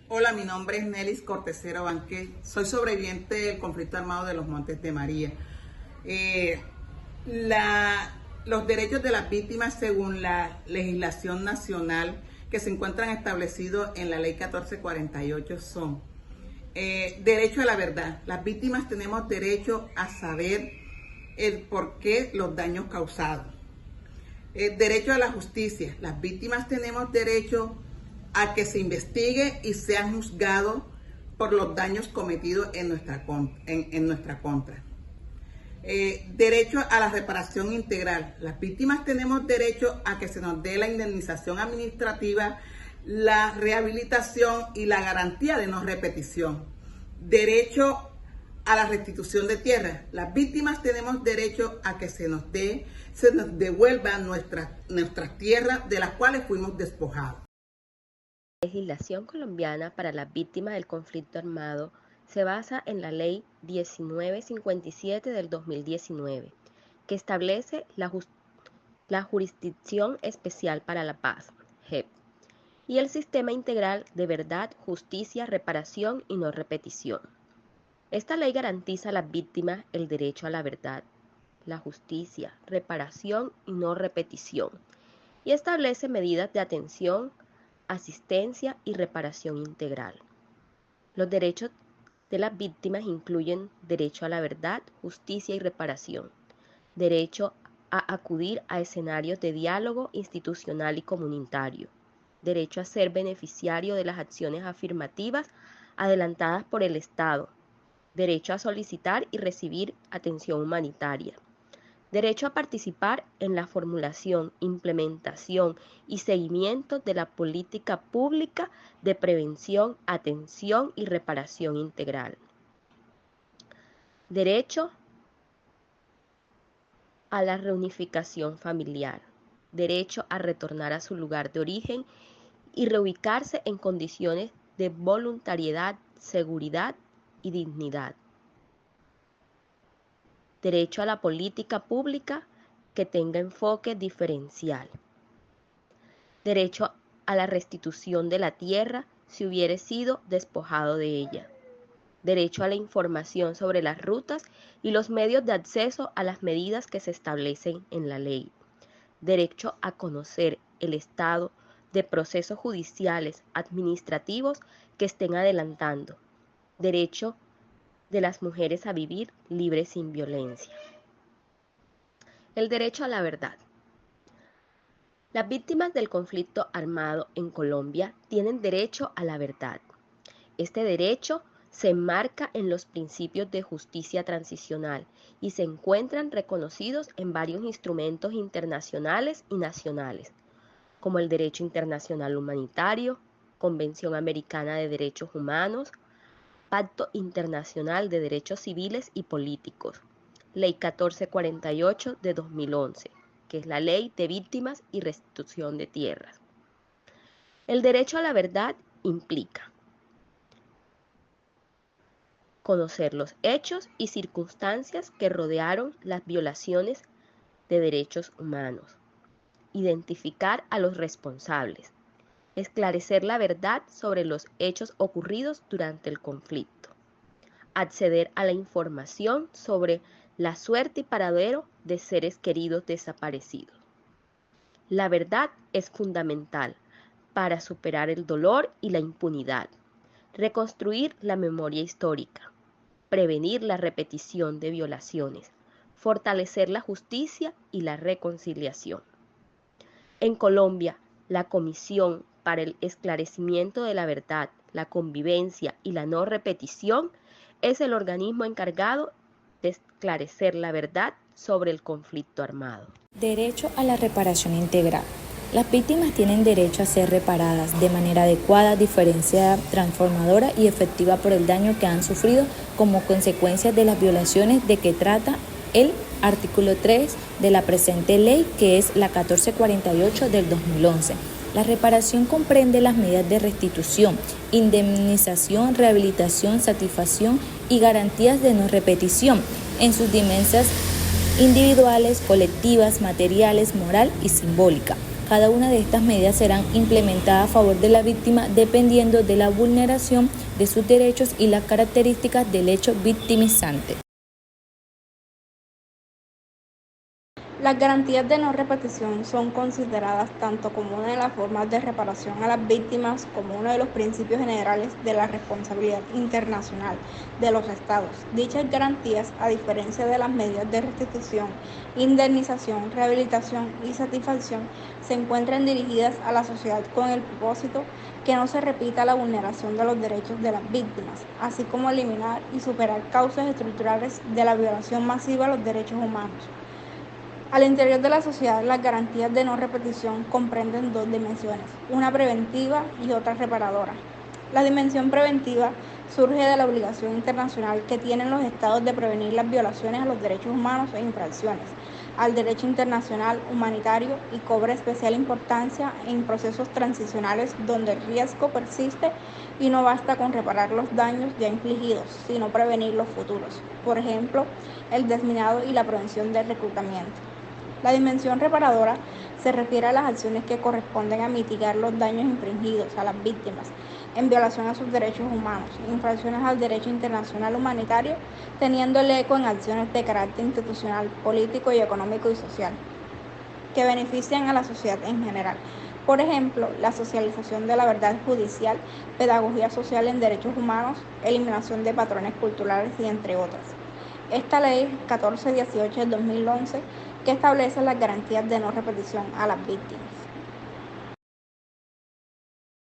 Hola, mi nombre es Nelis Cortesero Banquet. Soy sobreviviente del conflicto armado de los Montes de María. Eh, los derechos de las víctimas según la legislación nacional que se encuentran establecidos en la ley 1448 son derecho a la verdad. Las víctimas tenemos derecho a saber el porqué los daños causados. Derecho a la justicia. Las víctimas tenemos derecho a que se investigue y sean juzgados por los daños cometidos en nuestra contra. Derecho a la reparación integral. Las víctimas tenemos derecho a que se nos dé la indemnización administrativa, la rehabilitación y la garantía de no repetición. Derecho a la restitución de tierras. Las víctimas tenemos derecho a que se nos devuelvan nuestras tierras de las cuales fuimos despojados. La legislación colombiana para las víctimas del conflicto armado se basa en la Ley 1957 del 2019, que establece la Jurisdicción Especial para la Paz, JEP, y el Sistema Integral de Verdad, Justicia, Reparación y No Repetición. Esta ley garantiza a las víctimas el derecho a la verdad, la justicia, reparación y no repetición, y establece medidas de atención, asistencia y reparación integral. Los derechos de las víctimas incluyen derecho a la verdad, justicia y reparación, derecho a acudir a escenarios de diálogo institucional y comunitario, derecho a ser beneficiario de las acciones afirmativas adelantadas por el Estado, derecho a solicitar y recibir atención humanitaria, derecho a participar en la formulación, implementación y seguimiento de la política pública de prevención, atención y reparación integral. Derecho a la reunificación familiar. Derecho a retornar a su lugar de origen y reubicarse en condiciones de voluntariedad, seguridad y dignidad. Derecho a la política pública que tenga enfoque diferencial. Derecho a la restitución de la tierra si hubiere sido despojado de ella. Derecho a la información sobre las rutas y los medios de acceso a las medidas que se establecen en la ley. Derecho a conocer el estado de procesos judiciales, administrativos que estén adelantando. Derecho de las mujeres a vivir libres sin violencia. El derecho a la verdad. Las víctimas del conflicto armado en Colombia tienen derecho a la verdad. Este derecho se enmarca en los principios de justicia transicional y se encuentran reconocidos en varios instrumentos internacionales y nacionales, como el Derecho Internacional Humanitario, Convención Americana de Derechos Humanos, Pacto Internacional de Derechos Civiles y Políticos, Ley 1448 de 2011, que es la Ley de Víctimas y Restitución de Tierras. El derecho a la verdad implica conocer los hechos y circunstancias que rodearon las violaciones de derechos humanos, identificar a los responsables, esclarecer la verdad sobre los hechos ocurridos durante el conflicto, acceder a la información sobre la suerte y paradero de seres queridos desaparecidos. La verdad es fundamental para superar el dolor y la impunidad, reconstruir la memoria histórica, prevenir la repetición de violaciones, fortalecer la justicia y la reconciliación. En Colombia, la Comisión para el Esclarecimiento de la Verdad, la Convivencia y la No Repetición es el organismo encargado de esclarecer la verdad sobre el conflicto armado. Derecho a la reparación integral. Las víctimas tienen derecho a ser reparadas de manera adecuada, diferenciada, transformadora y efectiva por el daño que han sufrido como consecuencia de las violaciones de que trata el artículo 3 de la presente ley, que es la 1448 del 2011. La reparación comprende las medidas de restitución, indemnización, rehabilitación, satisfacción y garantías de no repetición en sus dimensiones individuales, colectivas, materiales, moral y simbólica. Cada una de estas medidas serán implementadas a favor de la víctima dependiendo de la vulneración de sus derechos y las características del hecho victimizante. Las garantías de no repetición son consideradas tanto como una de las formas de reparación a las víctimas como uno de los principios generales de la responsabilidad internacional de los Estados. Dichas garantías, a diferencia de las medidas de restitución, indemnización, rehabilitación y satisfacción, se encuentran dirigidas a la sociedad con el propósito que no se repita la vulneración de los derechos de las víctimas, así como eliminar y superar causas estructurales de la violación masiva a los derechos humanos. Al interior de la sociedad, las garantías de no repetición comprenden dos dimensiones, una preventiva y otra reparadora. La dimensión preventiva surge de la obligación internacional que tienen los estados de prevenir las violaciones a los derechos humanos e infracciones al derecho internacional humanitario y cobra especial importancia en procesos transicionales donde el riesgo persiste y no basta con reparar los daños ya infligidos, sino prevenir los futuros. Por ejemplo, el desminado y la prevención del reclutamiento. La dimensión reparadora se refiere a las acciones que corresponden a mitigar los daños infringidos a las víctimas en violación a sus derechos humanos, infracciones al derecho internacional humanitario, teniendo el eco en acciones de carácter institucional, político y económico y social, que benefician a la sociedad en general. Por ejemplo, la socialización de la verdad judicial, pedagogía social en derechos humanos, eliminación de patrones culturales y entre otras. Esta ley 1418 del 2011 que establece las garantías de no repetición a las víctimas.